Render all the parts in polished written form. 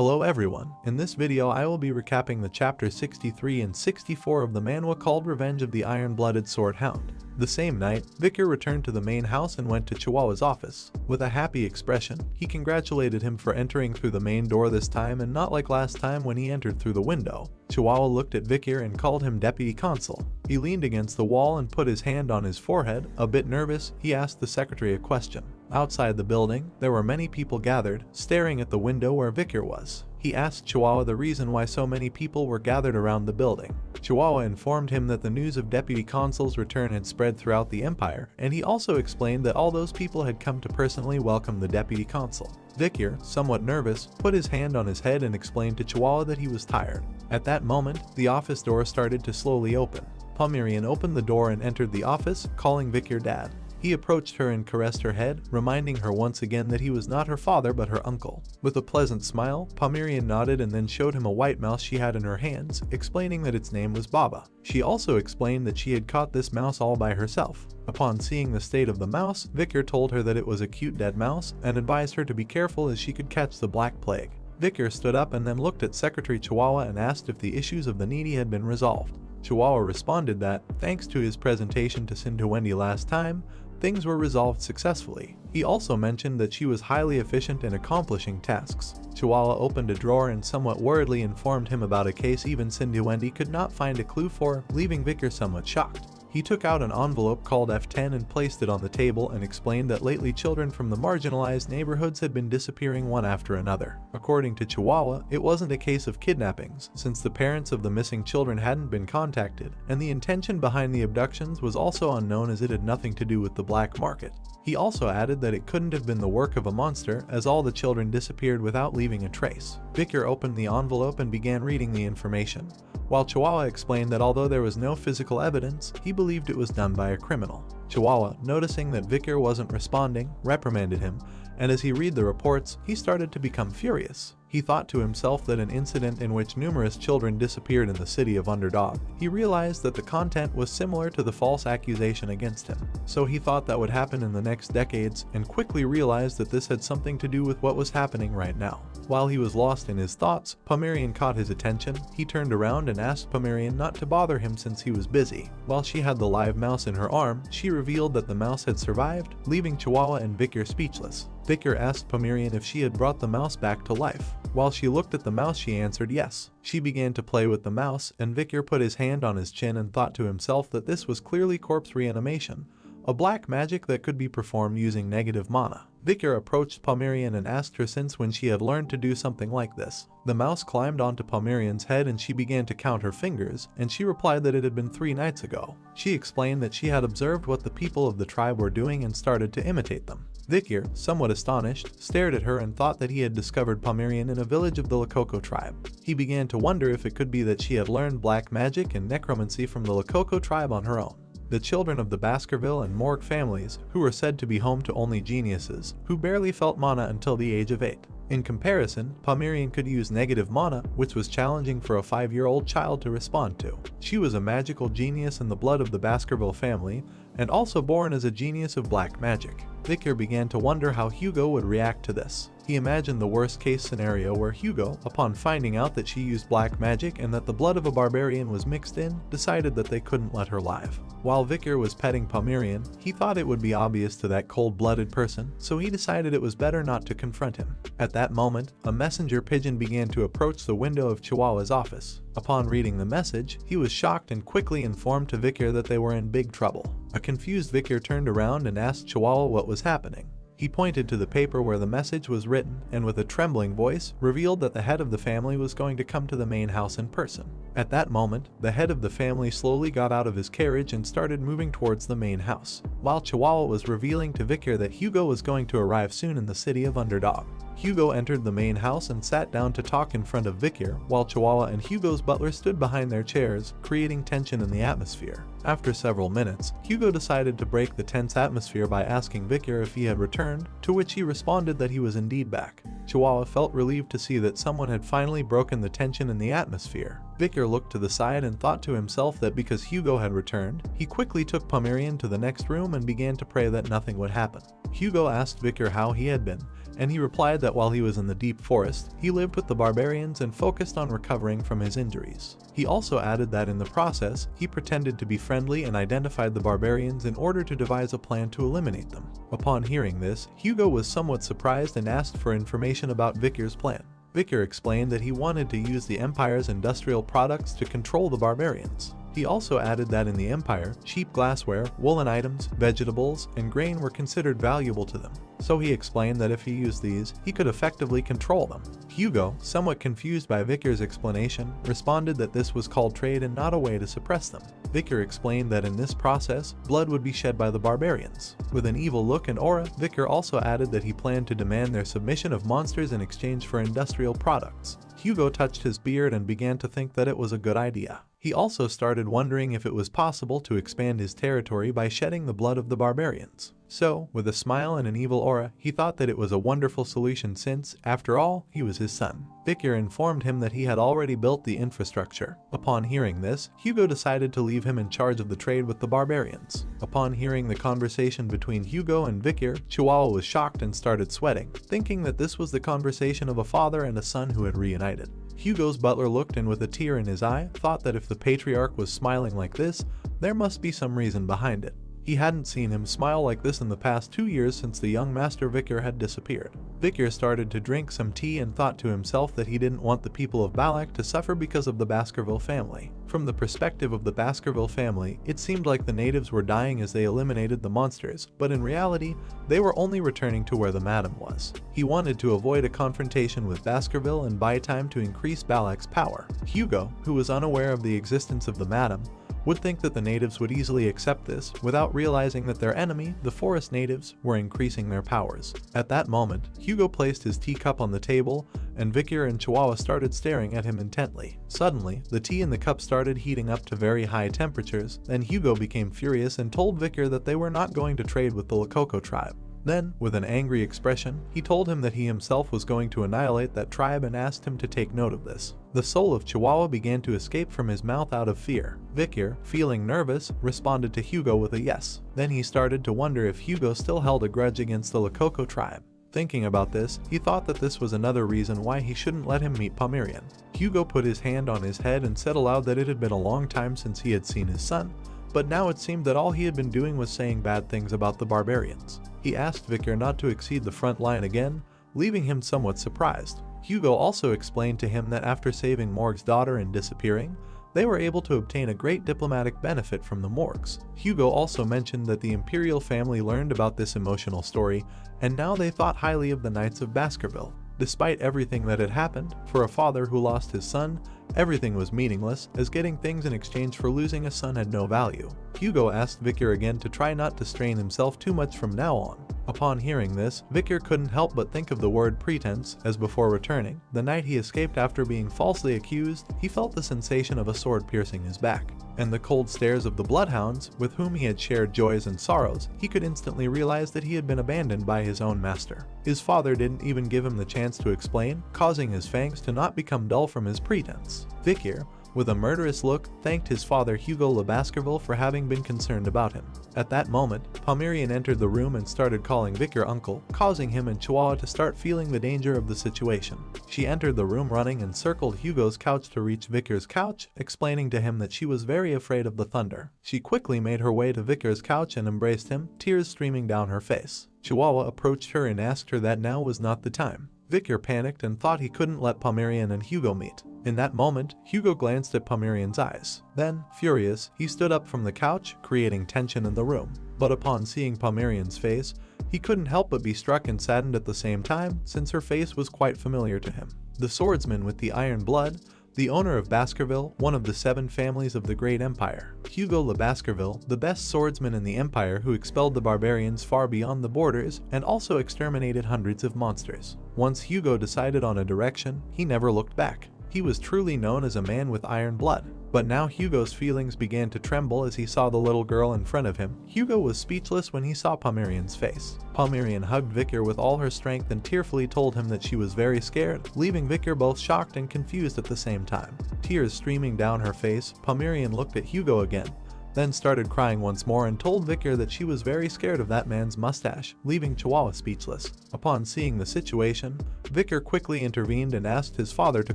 Hello everyone, in this video I will be recapping the chapter 63 and 64 of the manhwa called Revenge of the Iron-Blooded Sword Hound. The same night, Vicar returned to the main house and went to Chihuahua's office. With a happy expression, he congratulated him for entering through the main door this time and not like last time when he entered through the window. Chihuahua looked at Vicar and called him Deputy Consul. He leaned against the wall and put his hand on his forehead. A bit nervous, he asked the secretary a question. Outside the building, there were many people gathered, staring at the window where Vicar was. He asked Chihuahua the reason why so many people were gathered around the building. Chihuahua informed him that the news of Deputy Consul's return had spread throughout the empire, and he also explained that all those people had come to personally welcome the Deputy Consul. Vicar, somewhat nervous, put his hand on his head and explained to Chihuahua that he was tired. At that moment, the office door started to slowly open. Pomerian opened the door and entered the office, calling Vicar Dad. He approached her and caressed her head, reminding her once again that he was not her father but her uncle. With a pleasant smile, Pomerian nodded and then showed him a white mouse she had in her hands, explaining that its name was Baba. She also explained that she had caught this mouse all by herself. Upon seeing the state of the mouse, Vicar told her that it was a cute dead mouse and advised her to be careful as she could catch the Black Plague. Vicar stood up and then looked at Secretary Chihuahua and asked if the issues of the needy had been resolved. Chihuahua responded that, thanks to his presentation to Sinduendi last time, things were resolved successfully. He also mentioned that she was highly efficient in accomplishing tasks. Chihuahua opened a drawer and somewhat worriedly informed him about a case even Sinduendi could not find a clue for, leaving Vicar somewhat shocked. He took out an envelope called F10 and placed it on the table and explained that lately children from the marginalized neighborhoods had been disappearing one after another. According to Chihuahua, it wasn't a case of kidnappings, since the parents of the missing children hadn't been contacted, and the intention behind the abductions was also unknown as it had nothing to do with the black market. He also added that it couldn't have been the work of a monster as all the children disappeared without leaving a trace. Vicar opened the envelope and began reading the information, while Chihuahua explained that although there was no physical evidence, he believed it was done by a criminal. Chihuahua, noticing that Vicar wasn't responding, reprimanded him, and as he read the reports, he started to become furious. He thought to himself that an incident in which numerous children disappeared in the city of Underdog. He realized that the content was similar to the false accusation against him, so he thought that would happen in the next decades and quickly realized that this had something to do with what was happening right now. While he was lost in his thoughts, Pomerian caught his attention. He turned around and asked Pomerian not to bother him since he was busy. While she had the live mouse in her arm, she revealed that the mouse had survived, leaving Chihuahua and Vicar speechless. Vicar asked Pomerian if she had brought the mouse back to life. While she looked at the mouse, she answered yes. She began to play with the mouse, and Vicar put his hand on his chin and thought to himself that this was clearly corpse reanimation, a black magic that could be performed using negative mana. Vicar approached Pomerian and asked her since when she had learned to do something like this. The mouse climbed onto Pomerian's head and she began to count her fingers, and she replied that it had been 3 nights ago. She explained that she had observed what the people of the tribe were doing and started to imitate them. Vicar, somewhat astonished, stared at her and thought that he had discovered Pomerian in a village of the Lakoko tribe. He began to wonder if it could be that she had learned black magic and necromancy from the Lakoko tribe on her own. The children of the Baskerville and Morg families, who were said to be home to only geniuses, who barely felt mana until the age of 8. In comparison, Pomerian could use negative mana, which was challenging for a 5-year-old child to respond to. She was a magical genius in the blood of the Baskerville family, and also born as a genius of black magic. Vicar began to wonder how Hugo would react to this. He imagined the worst-case scenario where Hugo, upon finding out that she used black magic and that the blood of a barbarian was mixed in, decided that they couldn't let her live. While Vicar was petting Pomerian, he thought it would be obvious to that cold-blooded person, so he decided it was better not to confront him. At that moment, a messenger pigeon began to approach the window of Chihuahua's office. Upon reading the message, he was shocked and quickly informed to Vicar that they were in big trouble. A confused Vicar turned around and asked Chihuahua what was happening. He pointed to the paper where the message was written and with a trembling voice revealed that the head of the family was going to come to the main house in person. At that moment, the head of the family slowly got out of his carriage and started moving towards the main house, while Chihuahua was revealing to Vicar that Hugo was going to arrive soon in the city of Underdog. Hugo entered the main house and sat down to talk in front of Vicar, while Chihuahua and Hugo's butler stood behind their chairs, creating tension in the atmosphere. After several minutes, Hugo decided to break the tense atmosphere by asking Vicar if he had returned, to which he responded that he was indeed back. Chihuahua felt relieved to see that someone had finally broken the tension in the atmosphere. Vicar looked to the side and thought to himself that because Hugo had returned, he quickly took Pomerian to the next room and began to pray that nothing would happen. Hugo asked Vicar how he had been, and he replied that while he was in the deep forest, he lived with the barbarians and focused on recovering from his injuries. He also added that in the process, he pretended to be friendly and identified the barbarians in order to devise a plan to eliminate them. Upon hearing this, Hugo was somewhat surprised and asked for information about Vicker's plan. Vicker explained that he wanted to use the Empire's industrial products to control the barbarians. He also added that in the Empire, cheap glassware, woolen items, vegetables, and grain were considered valuable to them. So he explained that if he used these, he could effectively control them. Hugo, somewhat confused by Vicker's explanation, responded that this was called trade and not a way to suppress them. Vicker explained that in this process, blood would be shed by the barbarians. With an evil look and aura, Vicker also added that he planned to demand their submission of monsters in exchange for industrial products. Hugo touched his beard and began to think that it was a good idea. He also started wondering if it was possible to expand his territory by shedding the blood of the barbarians. So, with a smile and an evil aura, he thought that it was a wonderful solution since, after all, he was his son. Vicker informed him that he had already built the infrastructure. Upon hearing this, Hugo decided to leave him in charge of the trade with the barbarians. Upon hearing the conversation between Hugo and Vicker, Chihuahua was shocked and started sweating, thinking that this was the conversation of a father and a son who had reunited. Hugo's butler looked and with a tear in his eye, thought that if the patriarch was smiling like this, there must be some reason behind it. He hadn't seen him smile like this in the past 2 years since the young Master Vicker had disappeared. Vicker started to drink some tea and thought to himself that he didn't want the people of Balak to suffer because of the Baskerville family. From the perspective of the Baskerville family, it seemed like the natives were dying as they eliminated the monsters, but in reality, they were only returning to where the madam was. He wanted to avoid a confrontation with Baskerville and buy time to increase Balak's power. Hugo, who was unaware of the existence of the madam, would think that the natives would easily accept this without realizing that their enemy, the forest natives, were increasing their powers. At that moment, Hugo placed his teacup on the table, and Vicker and Chihuahua started staring at him intently. Suddenly, the tea in the cup started heating up to very high temperatures, then Hugo became furious and told Vicker that they were not going to trade with the Lakoko tribe. Then, with an angry expression, he told him that he himself was going to annihilate that tribe and asked him to take note of this. The soul of Chihuahua began to escape from his mouth out of fear. Vicker, feeling nervous, responded to Hugo with a yes. Then he started to wonder if Hugo still held a grudge against the Lakoko tribe. Thinking about this, he thought that this was another reason why he shouldn't let him meet Pomerian. Hugo put his hand on his head and said aloud that it had been a long time since he had seen his son, but now it seemed that all he had been doing was saying bad things about the barbarians. He asked Vicker not to exceed the front line again, leaving him somewhat surprised. Hugo also explained to him that after saving Morg's daughter and disappearing, they were able to obtain a great diplomatic benefit from the Morgs. Hugo also mentioned that the imperial family learned about this emotional story, and now they thought highly of the Knights of Baskerville. Despite everything that had happened, for a father who lost his son, everything was meaningless, as getting things in exchange for losing a son had no value. Hugo asked Vicker again to try not to strain himself too much from now on. Upon hearing this, Vicker couldn't help but think of the word pretense, as before returning, the night he escaped after being falsely accused, he felt the sensation of a sword piercing his back. And the cold stares of the bloodhounds, with whom he had shared joys and sorrows, he could instantly realize that he had been abandoned by his own master. His father didn't even give him the chance to explain, causing his fangs to not become dull from his pretense. Vicker, with a murderous look, thanked his father Hugo Le Baskerville for having been concerned about him. At that moment, Pomerian entered the room and started calling Vicker uncle, causing him and Chihuahua to start feeling the danger of the situation. She entered the room running and circled Hugo's couch to reach Vicker's couch, explaining to him that she was very afraid of the thunder. She quickly made her way to Vicker's couch and embraced him, tears streaming down her face. Chihuahua approached her and asked her that now was not the time. Vicker panicked and thought he couldn't let Pomerian and Hugo meet. In that moment, Hugo glanced at Pomerian's eyes. Then, furious, he stood up from the couch, creating tension in the room. But upon seeing Pomerian's face, he couldn't help but be struck and saddened at the same time, since her face was quite familiar to him. The swordsman with the iron blood, the owner of Baskerville, one of the 7 families of the Great Empire. Hugo Le Baskerville, the best swordsman in the Empire who expelled the barbarians far beyond the borders and also exterminated hundreds of monsters. Once Hugo decided on a direction, he never looked back. He was truly known as a man with iron blood. But now Hugo's feelings began to tremble as he saw the little girl in front of him. Hugo was speechless when he saw Pomerian's face. Pomerian hugged Vicker with all her strength and tearfully told him that she was very scared, leaving Vicker both shocked and confused at the same time. Tears streaming down her face, Pomerian looked at Hugo again, then started crying once more and told Vicar that she was very scared of that man's mustache, leaving Chihuahua speechless. Upon seeing the situation, Vicar quickly intervened and asked his father to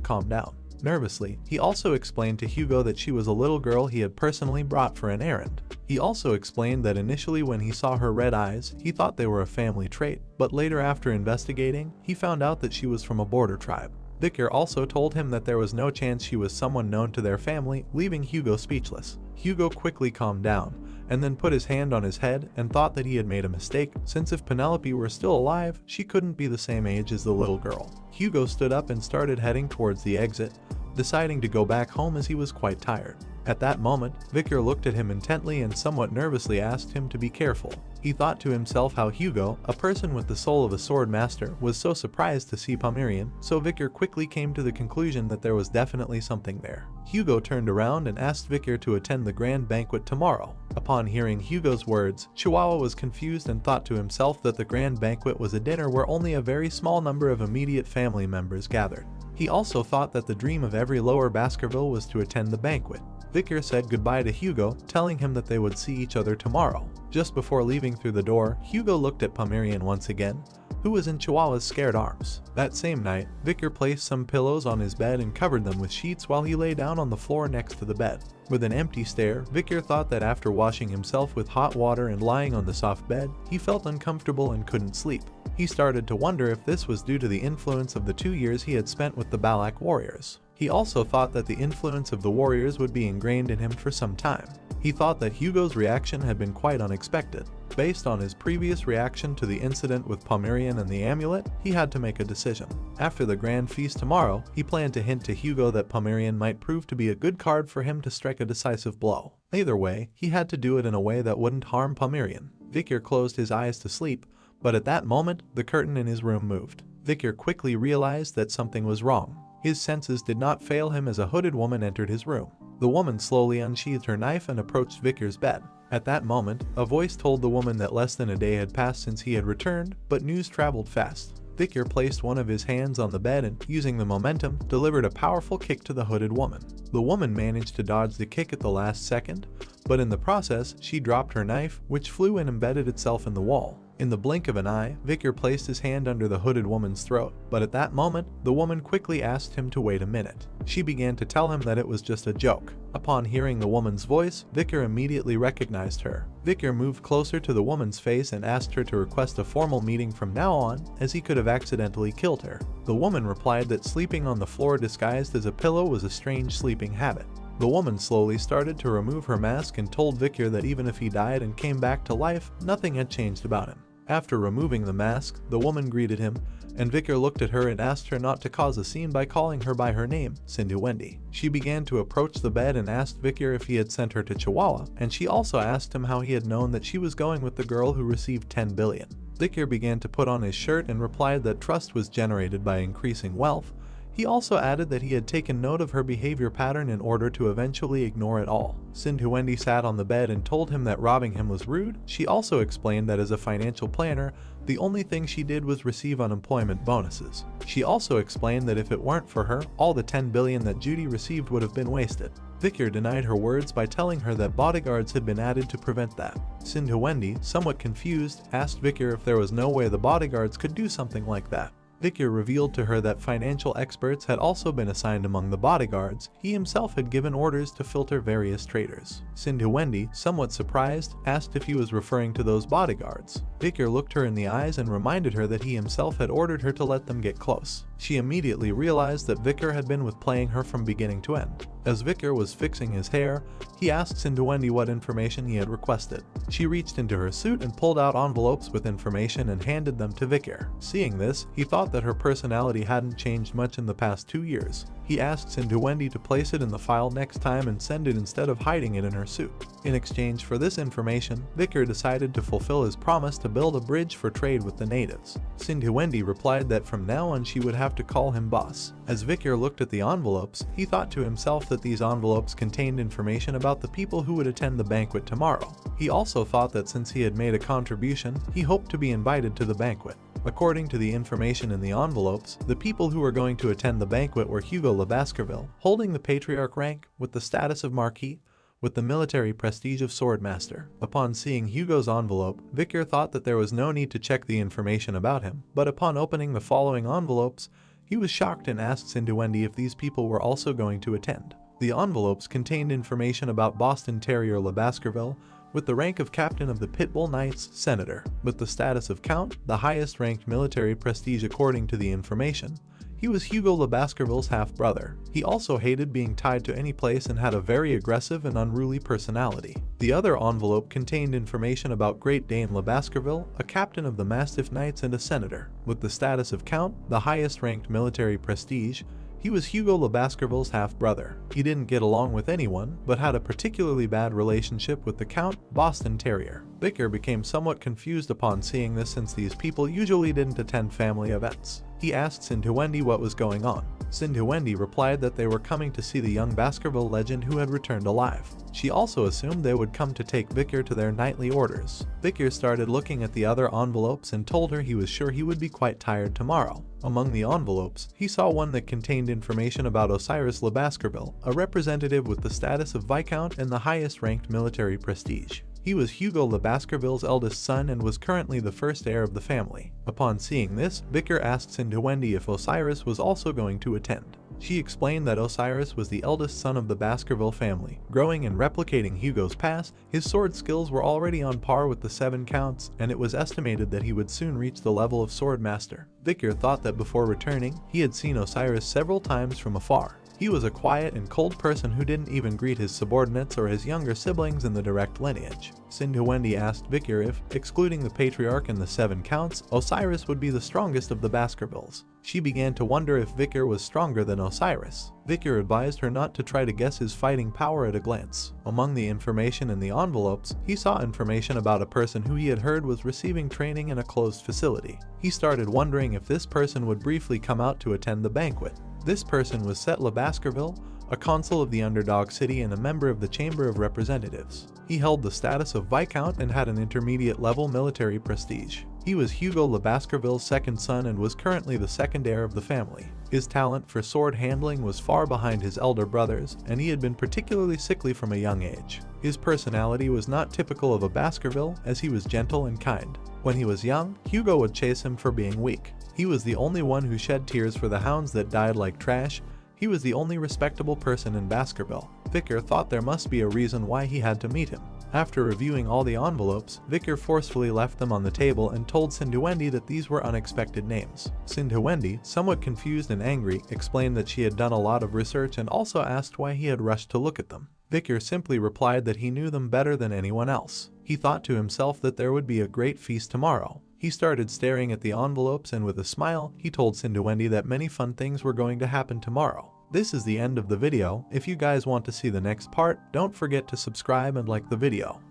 calm down. Nervously, he also explained to Hugo that she was a little girl he had personally brought for an errand. He also explained that initially when he saw her red eyes, he thought they were a family trait, but later after investigating, he found out that she was from a border tribe. Vicar also told him that there was no chance she was someone known to their family, leaving Hugo speechless. Hugo quickly calmed down, and then put his hand on his head and thought that he had made a mistake, since if Penelope were still alive, she couldn't be the same age as the little girl. Hugo stood up and started heading towards the exit, deciding to go back home as he was quite tired. At that moment, Vicar looked at him intently and somewhat nervously asked him to be careful. He thought to himself how Hugo, a person with the soul of a sword master, was so surprised to see Pomeranian, so Vicar quickly came to the conclusion that there was definitely something there. Hugo turned around and asked Vicar to attend the grand banquet tomorrow. Upon hearing Hugo's words, Chihuahua was confused and thought to himself that the grand banquet was a dinner where only a very small number of immediate family members gathered. He also thought that the dream of every lower Baskerville was to attend the banquet. Vicar said goodbye to Hugo, telling him that they would see each other tomorrow. Just before leaving through the door, Hugo looked at Pomeranian once again, who was in Chihuahua's scared arms. That same night, Vicar placed some pillows on his bed and covered them with sheets while he lay down on the floor next to the bed. With an empty stare, Vicar thought that after washing himself with hot water and lying on the soft bed, he felt uncomfortable and couldn't sleep. He started to wonder if this was due to the influence of the 2 years he had spent with the Balak warriors. He also thought that the influence of the warriors would be ingrained in him for some time. He thought that Hugo's reaction had been quite unexpected. Based on his previous reaction to the incident with Pomeranian and the amulet, he had to make a decision. After the grand feast tomorrow, he planned to hint to Hugo that Pomeranian might prove to be a good card for him to strike a decisive blow. Either way, he had to do it in a way that wouldn't harm Pomeranian. Vicar closed his eyes to sleep, but at that moment, the curtain in his room moved. Vicar quickly realized that something was wrong. His senses did not fail him as a hooded woman entered his room. The woman slowly unsheathed her knife and approached Vicar's bed. At that moment, a voice told the woman that less than a day had passed since he had returned, but news traveled fast. Vicar placed one of his hands on the bed and, using the momentum, delivered a powerful kick to the hooded woman. The woman managed to dodge the kick at the last second, but in the process, she dropped her knife, which flew and embedded itself in the wall. In the blink of an eye, Vicar placed his hand under the hooded woman's throat, but at that moment, the woman quickly asked him to wait a minute. She began to tell him that it was just a joke. Upon hearing the woman's voice, Vicar immediately recognized her. Vicar moved closer to the woman's face and asked her to request a formal meeting from now on, as he could have accidentally killed her. The woman replied that sleeping on the floor disguised as a pillow was a strange sleeping habit. The woman slowly started to remove her mask and told Vicar that even if he died and came back to life, nothing had changed about him. After removing the mask, the woman greeted him, and Vicar looked at her and asked her not to cause a scene by calling her by her name, Sindhu Wendy. She began to approach the bed and asked Vicar if he had sent her to Chihuahua, and she also asked him how he had known that she was going with the girl who received 10 billion. Vicar began to put on his shirt and replied that trust was generated by increasing wealth. He also added that he had taken note of her behavior pattern in order to eventually ignore it all. Sindhu Wendy sat on the bed and told him that robbing him was rude. She also explained that as a financial planner, the only thing she did was receive unemployment bonuses. She also explained that if it weren't for her, all the 10 billion that Judy received would have been wasted. Vicar denied her words by telling her that bodyguards had been added to prevent that. Sindhu Wendy, somewhat confused, asked Vicar if there was no way the bodyguards could do something like that. Vicar revealed to her that financial experts had also been assigned among the bodyguards. He himself had given orders to filter various traders. Sindhu Wendy, somewhat surprised, asked if he was referring to those bodyguards. Vicar looked her in the eyes and reminded her that he himself had ordered her to let them get close. She immediately realized that Vicar had been with playing her from beginning to end. As Vicar was fixing his hair, he asked Sindhu Wendy what information he had requested. She reached into her suit and pulled out envelopes with information and handed them to Vicar. Seeing this, he thought that her personality hadn't changed much in the past 2 years. He asked Sindhu Wendy to place it in the file next time and send it instead of hiding it in her suit. In exchange for this information, Vicar decided to fulfill his promise to build a bridge for trade with the natives. Sindhu Wendy replied that from now on she would have to call him boss. As Vicar looked at the envelopes, he thought to himself that these envelopes contained information about the people who would attend the banquet tomorrow. He also thought that since he had made a contribution, he hoped to be invited to the banquet. According to the information in the envelopes, the people who were going to attend the banquet were Hugo Le Baskerville, holding the patriarch rank with the status of Marquis, with the military prestige of Swordmaster. Upon seeing Hugo's envelope, Vicar thought that there was no need to check the information about him, but upon opening the following envelopes, he was shocked and asked Cindy if these people were also going to attend. The envelopes contained information about Boston Terrier Le Baskerville, with the rank of Captain of the Pitbull Knights, Senator, with the status of Count, the highest ranked military prestige according to the information. He was Hugo Le Baskerville's half-brother. He also hated being tied to any place and had a very aggressive and unruly personality. The other envelope contained information about Great Dane Le Baskerville, a captain of the Mastiff Knights and a senator. With the status of Count, the highest ranked military prestige, he was Hugo Le Baskerville's half-brother. He didn't get along with anyone, but had a particularly bad relationship with the Count, Boston Terrier. Vicar became somewhat confused upon seeing this since these people usually didn't attend family events. He asked Cindy what was going on. Cindy replied that they were coming to see the young Baskerville legend who had returned alive. She also assumed they would come to take Vicar to their nightly orders. Vicar started looking at the other envelopes and told her he was sure he would be quite tired tomorrow. Among the envelopes, he saw one that contained information about Osiris Le Baskerville, a representative with the status of Viscount and the highest ranked military prestige. He was Hugo Le Baskerville's eldest son and was currently the first heir of the family. Upon seeing this, Vicar asked Cindy if Osiris was also going to attend. She explained that Osiris was the eldest son of the Baskerville family. Growing and replicating Hugo's past, his sword skills were already on par with the 7 counts, and it was estimated that he would soon reach the level of Swordmaster. Vicar thought that before returning, he had seen Osiris several times from afar. He was a quiet and cold person who didn't even greet his subordinates or his younger siblings in the direct lineage. Cindy asked Vicar if, excluding the Patriarch and the 7 counts, Osiris would be the strongest of the Baskervilles. She began to wonder if Vicar was stronger than Osiris. Vicar advised her not to try to guess his fighting power at a glance. Among the information in the envelopes, he saw information about a person who he had heard was receiving training in a closed facility. He started wondering if this person would briefly come out to attend the banquet. This person was Set Le Baskerville, a consul of the underdog city and a member of the Chamber of Representatives. He held the status of Viscount and had an intermediate level military prestige. He was Hugo Le Baskerville's second son and was currently the second heir of the family. His talent for sword handling was far behind his elder brothers, and he had been particularly sickly from a young age. His personality was not typical of a Baskerville, as he was gentle and kind. When he was young, Hugo would chase him for being weak. He was the only one who shed tears for the hounds that died like trash. He was the only respectable person in Baskerville. Vicar thought there must be a reason why he had to meet him. After reviewing all the envelopes, Vicar forcefully left them on the table and told Cindy that these were unexpected names. Cindy, somewhat confused and angry, explained that she had done a lot of research and also asked why he had rushed to look at them. Vicar simply replied that he knew them better than anyone else. He thought to himself that there would be a great feast tomorrow. He started staring at the envelopes and with a smile, he told Cindy that many fun things were going to happen tomorrow. This is the end of the video. If you guys want to see the next part, don't forget to subscribe and like the video.